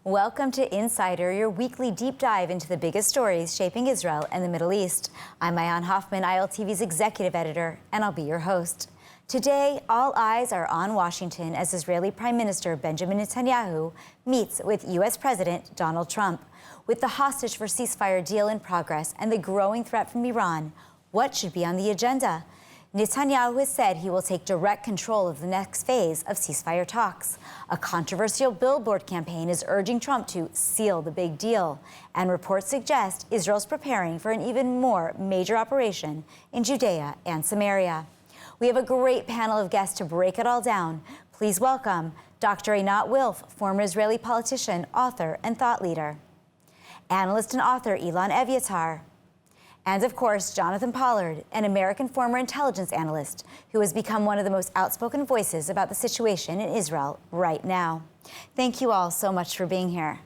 Welcome to Insider, your weekly deep dive into the biggest stories shaping Israel and the Middle East. I'm Maayan Hoffman, ILTV's executive editor, and I'll be your host. Today, all eyes are on Washington as Israeli Prime Minister Benjamin Netanyahu meets with U.S. President Donald Trump. With the hostage for ceasefire deal in progress and the growing threat from Iran, what should be on the agenda? Netanyahu has said he will take direct control of the next phase of ceasefire talks. A controversial billboard campaign is urging Trump to seal the big deal, and reports suggest Israel's preparing for an even more major operation in Judea and Samaria. We have a great panel of guests to break it all down. Please welcome Dr. Einat Wilf, former Israeli politician, author, and thought leader. Analyst and author Ilan Evyatar. And of course, Jonathan Pollard, an American former intelligence analyst who has become one of the most outspoken voices about the situation in Israel right now. Thank you all so much for being here.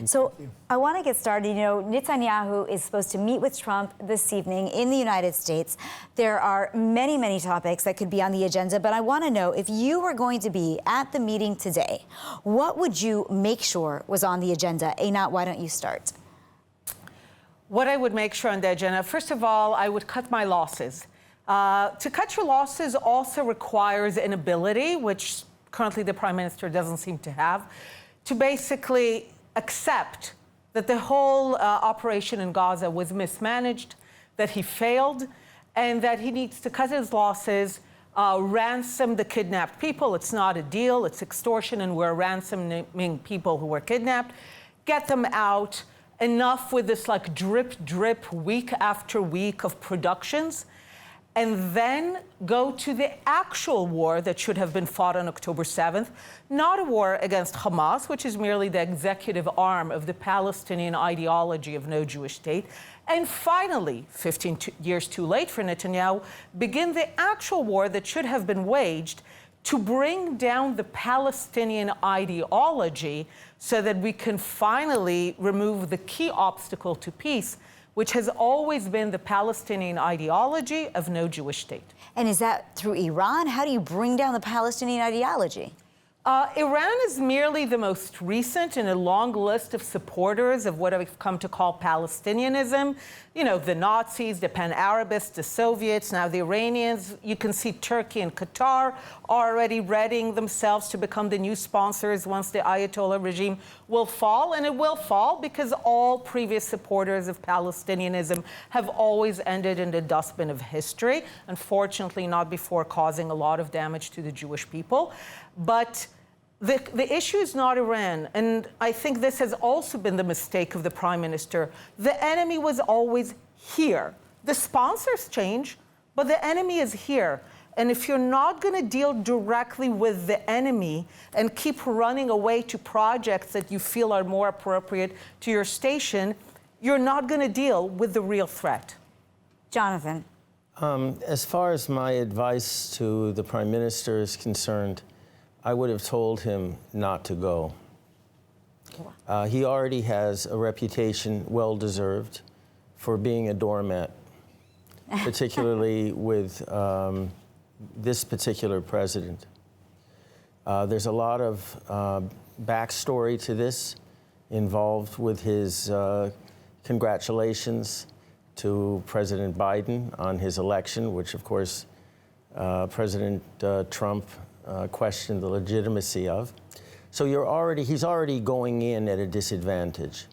So I want to get started. You know, Netanyahu is supposed to meet with Trump this evening in the United States. There are many, many topics that could be on the agenda, but I want to know, if you were going to be at the meeting today, what would you make sure was on the agenda? Einat, why don't you start? What I would make sure on the agenda, first of all, I would cut my losses. To cut your losses also requires an ability, which currently the Prime Minister doesn't seem to have, to basically accept that the whole operation in Gaza was mismanaged, that he failed, and that he needs to cut his losses, ransom the kidnapped people. It's not a deal, it's extortion, and we're ransoming people who were kidnapped. Get them out. Enough with this like drip, week after week of productions, and then go to the actual war that should have been fought on October 7th, not a war against Hamas, which is merely the executive arm of the Palestinian ideology of no Jewish state, and finally, 15 years too late for Netanyahu, begin the actual war that should have been waged to bring down the Palestinian ideology so that we can finally remove the key obstacle to peace, which has always been the Palestinian ideology of no Jewish state. And is that through Iran? How do you bring down the Palestinian ideology? Iran is merely the most recent in a long list of supporters of what I've come to call Palestinianism. You know, the Nazis, the Pan-Arabists, the Soviets, now the Iranians. You can see Turkey and Qatar already readying themselves to become the new sponsors once the Ayatollah regime will fall. And it will fall because all previous supporters of Palestinianism have always ended in the dustbin of history. Unfortunately, not before causing a lot of damage to the Jewish people. But the issue is not Iran, and I think this has also been the mistake of the Prime Minister. The enemy was always here. The sponsors change, but the enemy is here. And if you're not going to deal directly with the enemy and keep running away to projects that you feel are more appropriate to your station, you're not going to deal with the real threat. Jonathan. As far as my advice to the Prime Minister is concerned, I would have told him not to go. He already has a reputation, well-deserved, for being a doormat, particularly with this particular president. There's a lot of backstory to this involved with his congratulations to President Biden on his election, which, of course, President Trump questioned the legitimacy of. So he's already going in at a disadvantage.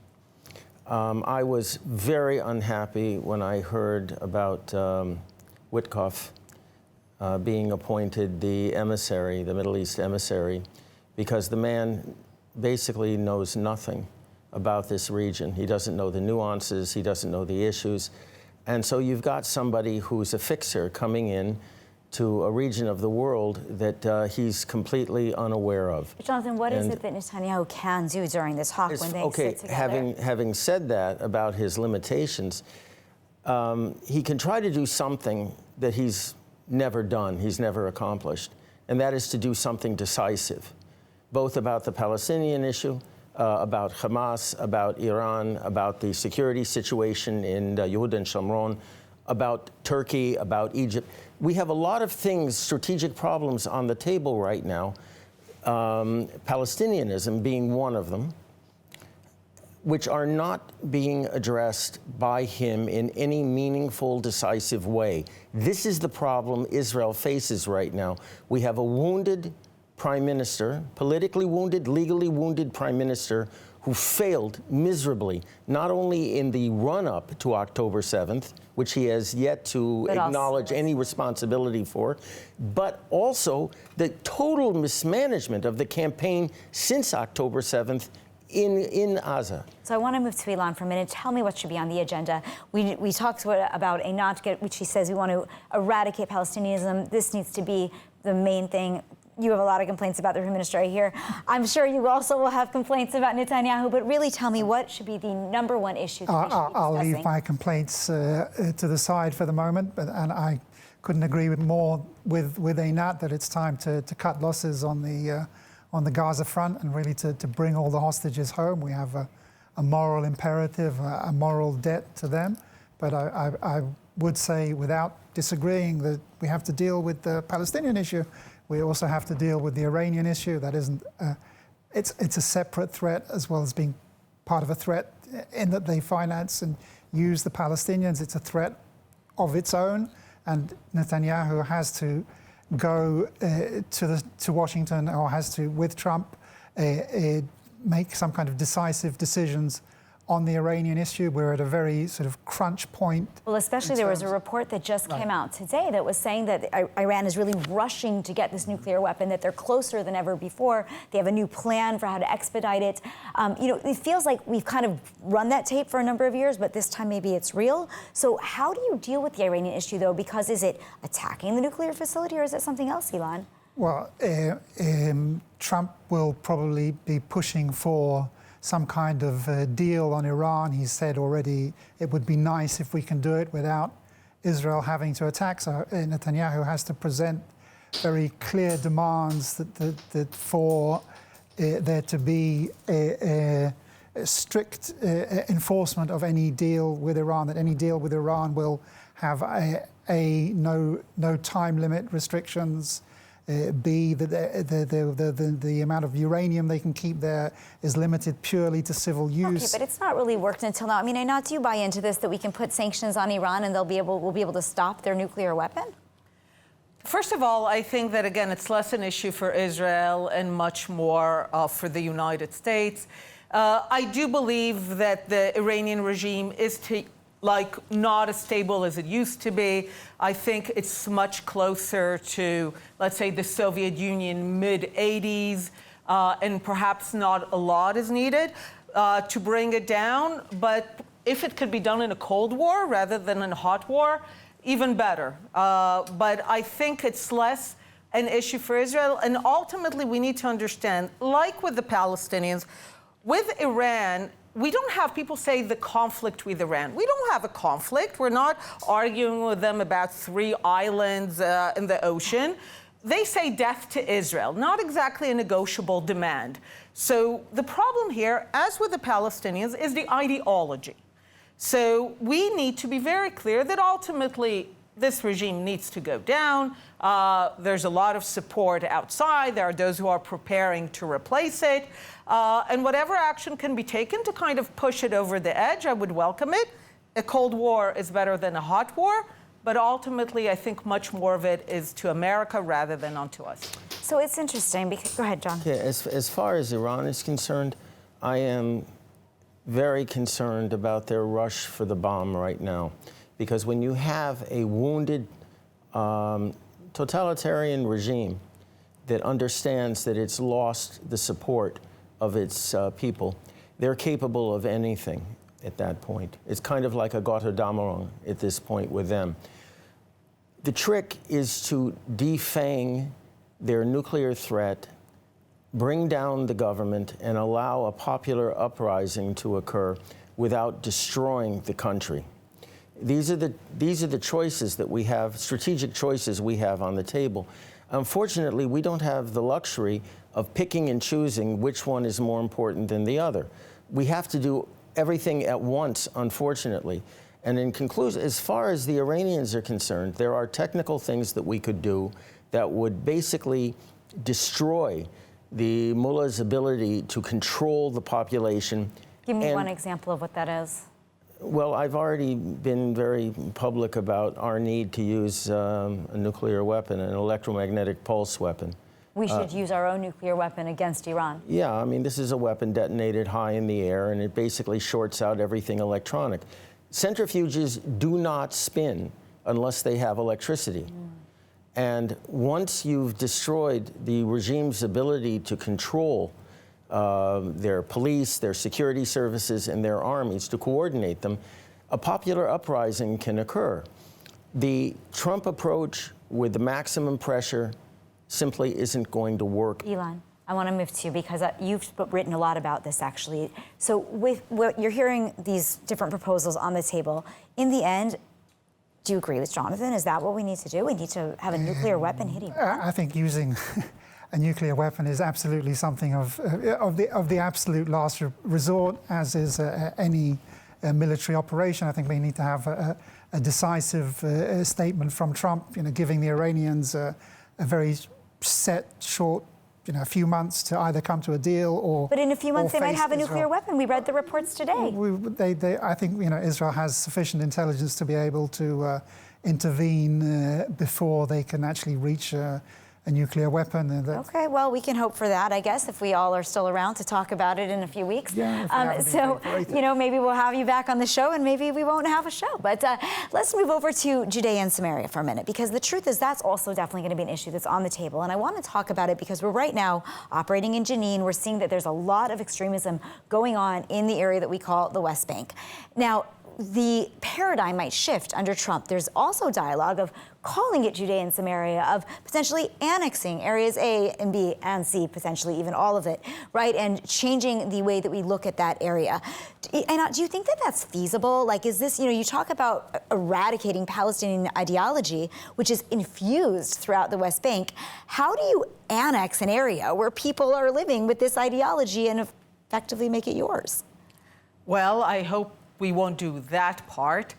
I was very unhappy when I heard about Witkoff being appointed the emissary, the Middle East emissary, because the man basically knows nothing about this region. He doesn't know the nuances, he doesn't know the issues. And so you've got somebody who's a fixer coming in to a region of the world that he's completely unaware of. But Jonathan, what is it that Netanyahu can do during this talk when they sit together? Having said that about his limitations, he can try to do something that he's never done, he's never accomplished, and that is to do something decisive, both about the Palestinian issue, about Hamas, about Iran, about the security situation in Yehuda and Shomron, about Turkey, about Egypt. We have a lot of things, strategic problems on the table right now, Palestinianism being one of them. which are not being addressed by him in any meaningful, decisive way. This is the problem Israel faces right now. We have a wounded prime minister, politically wounded, legally wounded prime minister, who failed miserably, not only in the run-up to October 7th, which he has yet to acknowledge any responsibility for, but also the total mismanagement of the campaign since October 7th in Gaza. So I want to move to Ilan for a minute. Tell me what should be on the agenda. We talked about Einat, which he says we want to eradicate Palestinianism. This needs to be the main thing. You have a lot of complaints about the Prime Minister, I hear. I'm sure you also will have complaints about Netanyahu, but really tell me what should be the number one issue that we should be discussing. I'll leave my complaints to the side for the moment, and I couldn't agree more with Einat that it's time to cut losses on the Gaza front and really to bring all the hostages home. We have a moral imperative, a moral debt to them, but I would say, without disagreeing, that we have to deal with the Palestinian issue. We also have to deal with the Iranian issue. That isn't, it's a separate threat as well as being part of a threat in that they finance and use the Palestinians. It's a threat of its own, and Netanyahu has to go to Washington, or has to, with Trump, make some kind of decisive decisions on the Iranian issue. We're at a very sort of crunch point. Well, especially there was a report that just came out today that was saying that Iran is really rushing to get this nuclear weapon, that they're closer than ever before. They have a new plan for how to expedite it. It feels like we've kind of run that tape for a number of years, but this time maybe it's real. So how do you deal with the Iranian issue, though? Because is it attacking the nuclear facility, or is it something else, Ilan? Well, Trump will probably be pushing for some kind of deal on Iran. He said already it would be nice if we can do it without Israel having to attack. So Netanyahu has to present very clear demands that for there to be a strict enforcement of any deal with Iran, that any deal with Iran will have no time limit restrictions, B, that the amount of uranium they can keep there is limited purely to civil use. Okay, but it's not really worked until now. I mean, Einat, do you buy into this, that we can put sanctions on Iran and we'll be able to stop their nuclear weapon? First of all, I think that, again, it's less an issue for Israel and much more for the United States. I do believe that the Iranian regime is not as stable as it used to be. I think it's much closer to, let's say, the Soviet Union mid-'80s, and perhaps not a lot is needed to bring it down. But if it could be done in a Cold War rather than in a hot war, even better. But I think it's less an issue for Israel. And ultimately, we need to understand, like with the Palestinians, with Iran, we don't have people say the conflict with Iran. We don't have a conflict. We're not arguing with them about 3 islands in the ocean. They say death to Israel, not exactly a negotiable demand. So the problem here, as with the Palestinians, is the ideology. So we need to be very clear that ultimately this regime needs to go down. There's a lot of support outside. There are those who are preparing to replace it. And whatever action can be taken to kind of push it over the edge, I would welcome it. A Cold War is better than a hot war, but ultimately I think much more of it is to America rather than onto us. So it's interesting because, go ahead, John. Yeah, as far as Iran is concerned, I am very concerned about their rush for the bomb right now. Because when you have a wounded totalitarian regime that understands that it's lost the support of its people, they're capable of anything at that point. It's kind of like a Götterdämmerung at this point with them. The trick is to defang their nuclear threat, bring down the government, and allow a popular uprising to occur without destroying the country. These are the choices that we have, strategic choices we have on the table. Unfortunately, we don't have the luxury of picking and choosing which one is more important than the other. We have to do everything at once, unfortunately. And in conclusion, as far as the Iranians are concerned, there are technical things that we could do that would basically destroy the mullah's ability to control the population, Give me one example of what that is. Well, I've already been very public about our need to use a nuclear weapon, an electromagnetic pulse weapon. We should use our own nuclear weapon against Iran. Yeah, I mean, this is a weapon detonated high in the air, and it basically shorts out everything electronic. Centrifuges do not spin unless they have electricity. And once you've destroyed the regime's ability to control their police, their security services, and their armies, to coordinate them, a popular uprising can occur. The Trump approach with the maximum pressure simply isn't going to work. Ilan, I want to move to you because you've written a lot about this, actually. So with what you're hearing these different proposals on the table, in the end, do you agree with Jonathan? Is that what we need to do? We need to have a nuclear weapon hitting Iran? I think using a nuclear weapon is absolutely something of the absolute last resort, as is any military operation. I think we need to have a decisive statement from Trump, giving the Iranians a very set, short, a few months to either come to a deal or. But in a few months, they might have a nuclear Israel. weapon. We read the reports today. I think Israel has sufficient intelligence to be able to intervene before they can actually reach a nuclear weapon. Okay, well, we can hope for that, I guess, if we all are still around to talk about it in a few weeks. Yeah, so, maybe we'll have you back on the show and maybe we won't have a show. But let's move over to Judea and Samaria for a minute, because the truth is that's also definitely going to be an issue that's on the table. And I want to talk about it because we're right now operating in Jenin. We're seeing that there's a lot of extremism going on in the area that we call the West Bank. Now, the paradigm might shift under Trump. There's also dialogue of calling it Judea and Samaria, of potentially annexing areas A and B and C, potentially even all of it, right? And changing the way that we look at that area. And do you think that that's feasible? Like, is this, you talk about eradicating Palestinian ideology, which is infused throughout the West Bank. How do you annex an area where people are living with this ideology and effectively make it yours? Well, I hope we won't do that part.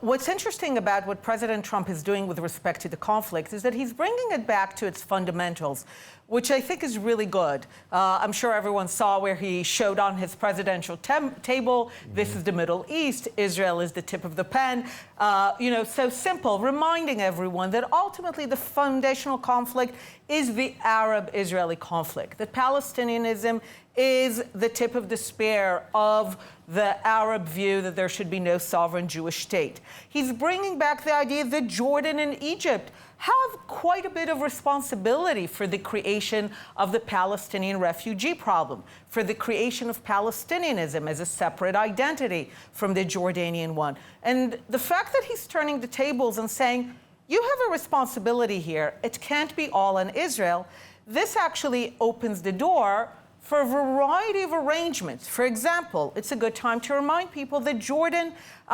What's interesting about what President Trump is doing with respect to the conflict is that he's bringing it back to its fundamentals, which I think is really good. I'm sure everyone saw where he showed on his presidential table, this is the Middle East, Israel is the tip of the pen. So simple, reminding everyone that ultimately the foundational conflict is the Arab-Israeli conflict, that Palestinianism is the tip of the spear of the Arab view that there should be no sovereign Jewish state. He's bringing back the idea that Jordan and Egypt have quite a bit of responsibility for the creation of the Palestinian refugee problem, for the creation of Palestinianism as a separate identity from the Jordanian one. And the fact that he's turning the tables and saying, you have a responsibility here, it can't be all on Israel, this actually opens the door for a variety of arrangements. For example, it's a good time to remind people that Jordan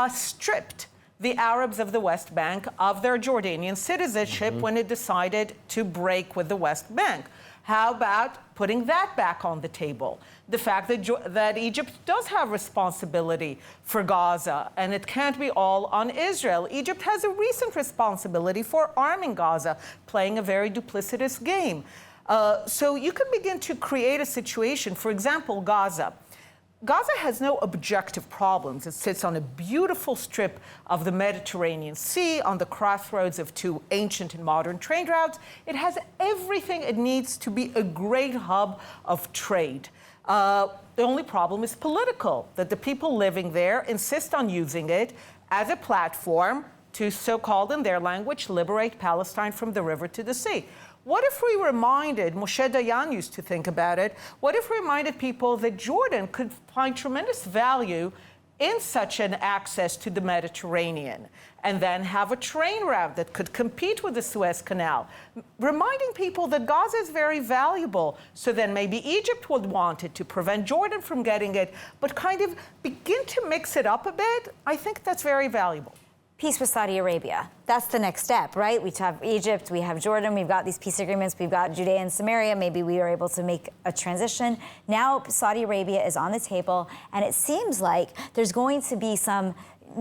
stripped the Arabs of the West Bank of their Jordanian citizenship when it decided to break with the West Bank. How about putting that back on the table? The fact that Egypt does have responsibility for Gaza, and it can't be all on Israel. Egypt has a recent responsibility for arming Gaza, playing a very duplicitous game. So you can begin to create a situation, for example, Gaza. Gaza has no objective problems. It sits on a beautiful strip of the Mediterranean Sea on the crossroads of two ancient and modern trade routes. It has everything it needs to be a great hub of trade. The only problem is political, that the people living there insist on using it as a platform to, so-called in their language, liberate Palestine from the river to the sea. What if we reminded, Moshe Dayan used to think about it, what if we reminded people that Jordan could find tremendous value in such an access to the Mediterranean, and then have a train route that could compete with the Suez Canal, reminding people that Gaza is very valuable, so then maybe Egypt would want it to prevent Jordan from getting it, but kind of begin to mix it up a bit. I think that's very valuable. Peace with Saudi Arabia. That's the next step, right? We have Egypt, we have Jordan, we've got these peace agreements, we've got Judea and Samaria. Maybe we are able to make a transition. Now Saudi Arabia is on the table, and it seems like there's going to be some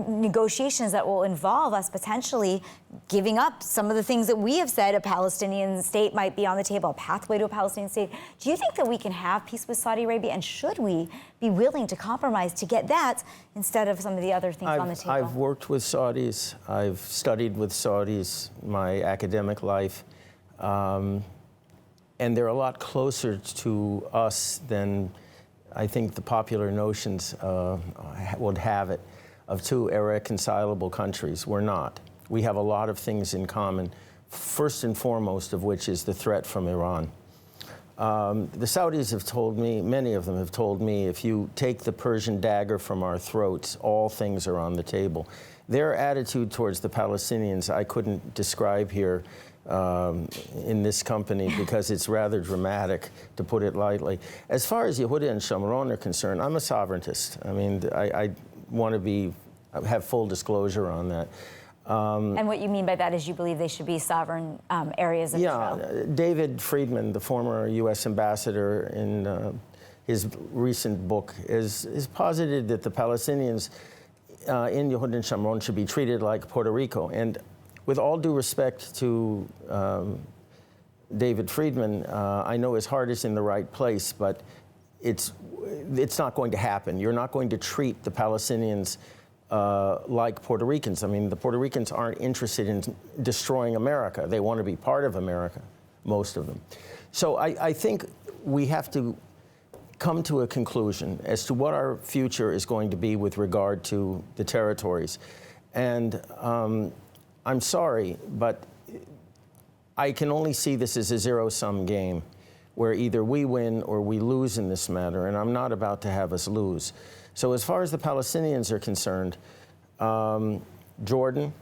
negotiations that will involve us potentially giving up some of the things that we have said a Palestinian state might be on the table, a pathway to a Palestinian state. Do you think that we can have peace with Saudi Arabia, and should we be willing to compromise to get that instead of some of the other things on the table? I've worked with Saudis. I've studied with Saudis my academic life. And they're a lot closer to us than I think the popular notions would have it, of two irreconcilable countries. We're not. We have a lot of things in common, first and foremost of which is the threat from Iran. The Saudis have told me, many of them have told me, if you take the Persian dagger from our throats, all things are on the table. Their attitude towards the Palestinians I couldn't describe here in this company because it's rather dramatic, to put it lightly. As far as Yehuda and Shomron are concerned, I'm a sovereigntist. I mean, I want to have full disclosure on that. And what you mean by that is you believe they should be sovereign areas of Israel? Yeah, David Friedman, the former U.S. ambassador, in his recent book, is posited that the Palestinians in Yehuda and Shomron should be treated like Puerto Rico. And with all due respect to David Friedman, I know his heart is in the right place, but it's not going to happen. You're not going to treat the Palestinians like Puerto Ricans. I mean, the Puerto Ricans aren't interested in destroying America. They want to be part of America, most of them. So I think we have to come to a conclusion as to what our future is going to be with regard to the territories. And I'm sorry, but I can only see this as a zero-sum game where either we win or we lose in this matter, and I'm not about to have us lose. So as far as the Palestinians are concerned, Jordan,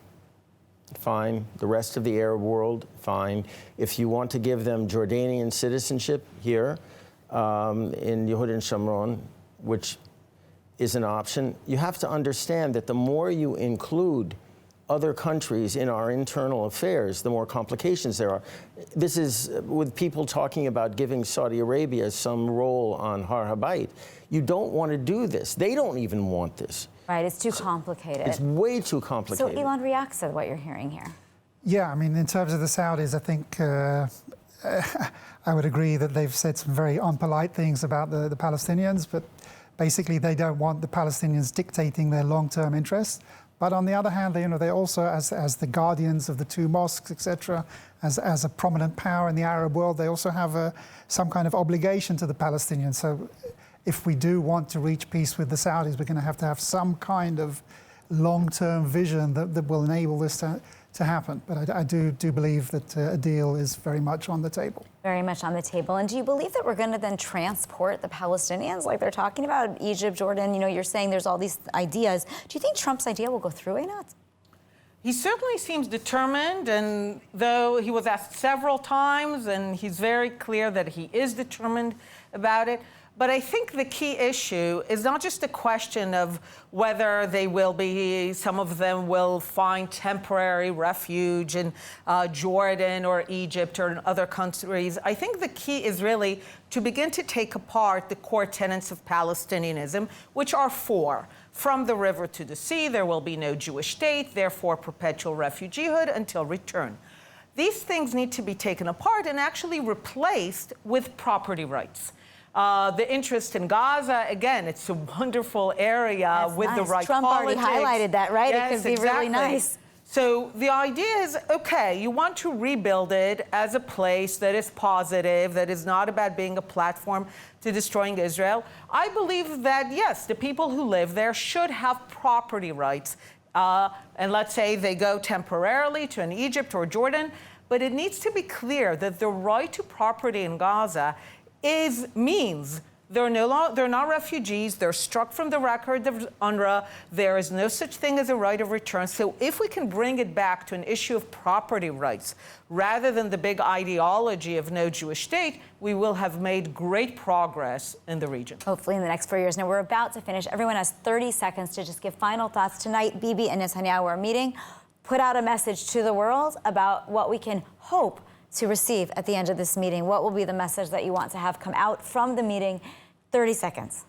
fine. The rest of the Arab world, fine. If you want to give them Jordanian citizenship here in Yehuda and Shomron, which is an option, you have to understand that the more you include other countries in our internal affairs, the more complications there are. This is with people talking about giving Saudi Arabia some role on Har HaBayit. You don't want to do this. They don't even want this. Right, it's too complicated. It's way too complicated. So Ilan reacts to what you're hearing here. Yeah, I mean, in terms of the Saudis, I think I would agree that they've said some very unpolite things about the Palestinians, but basically they don't want the Palestinians dictating their long-term interests. But on the other hand, they also, as the guardians of the two mosques, etc., as a prominent power in the Arab world, they also have some kind of obligation to the Palestinians. So if we do want to reach peace with the Saudis, we're going to have some kind of long-term vision that will enable this to happen. But I do believe that a deal is very much on the table. Very much on the table. And do you believe that we're going to then transport the Palestinians like they're talking about, Egypt, Jordan? You know, you're saying there's all these ideas. Do you think Trump's idea will go through, Einat? He certainly seems determined, and though he was asked several times, and he's very clear that he is determined about it. But I think the key issue is not just a question of whether they will be, some of them will find temporary refuge in Jordan or Egypt or in other countries. I think the key is really to begin to take apart the core tenets of Palestinianism, which are four. From the river to the sea, there will be no Jewish state, therefore perpetual refugeehood until return. These things need to be taken apart and actually replaced with property rights. The interest in Gaza, again, it's a wonderful area. That's with nice. The right Trump politics. Already highlighted that, right? Yes, it could be exactly. really nice. So the idea is, okay, you want to rebuild it as a place that is positive, that is not about being a platform to destroying Israel. I believe that, yes, the people who live there should have property rights. And let's say they go temporarily to an Egypt or Jordan, but it needs to be clear that the right to property in Gaza means they're not refugees. They're struck from the record of UNRWA. There is no such thing as a right of return. So if we can bring it back to an issue of property rights rather than the big ideology of no Jewish state, we will have made great progress in the region. Hopefully in the next 4 years. Now, we're about to finish. Everyone has 30 seconds to just give final thoughts. Tonight, Bibi and Netanyahu are meeting. Put out a message to the world about what we can hope to receive at the end of this meeting. What will be the message that you want to have come out from the meeting? 30 seconds.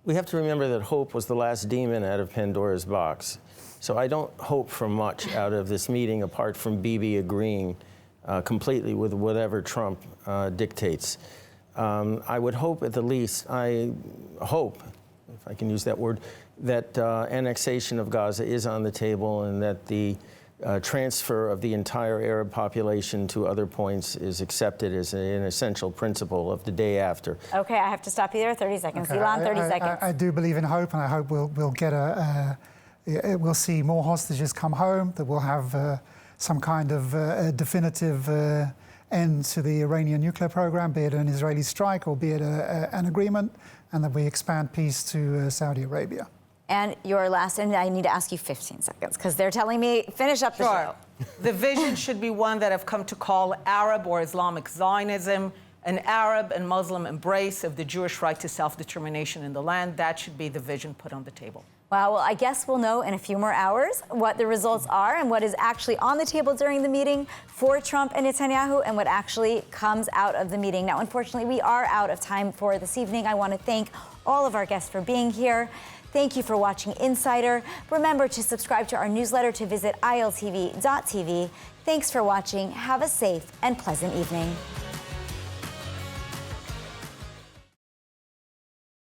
We have to remember that hope was the last demon out of Pandora's box. So I don't hope for much out of this meeting apart from Bibi agreeing completely with whatever Trump dictates. I would hope at the least, I hope, if I can use that word, that annexation of Gaza is on the table and that the transfer of the entire Arab population to other points is accepted as an essential principle of the day after. Okay, I have to stop you there. 30 seconds. Okay, Ilan, 30 seconds. I do believe in hope, and I hope we'll get we'll see more hostages come home, that we'll have some kind of definitive end to the Iranian nuclear program, be it an Israeli strike or be it an agreement, and that we expand peace to Saudi Arabia. And your last, and I need to ask you 15 seconds, because they're telling me, finish up the show. The vision should be one that I've come to call Arab or Islamic Zionism, an Arab and Muslim embrace of the Jewish right to self-determination in the land. That should be the vision put on the table. Wow, well, I guess we'll know in a few more hours what the results are and what is actually on the table during the meeting for Trump and Netanyahu and what actually comes out of the meeting. Now, unfortunately, we are out of time for this evening. I want to thank all of our guests for being here. Thank you for watching Insider. Remember to subscribe to our newsletter, to visit ILTV.tv. Thanks for watching. Have a safe and pleasant evening.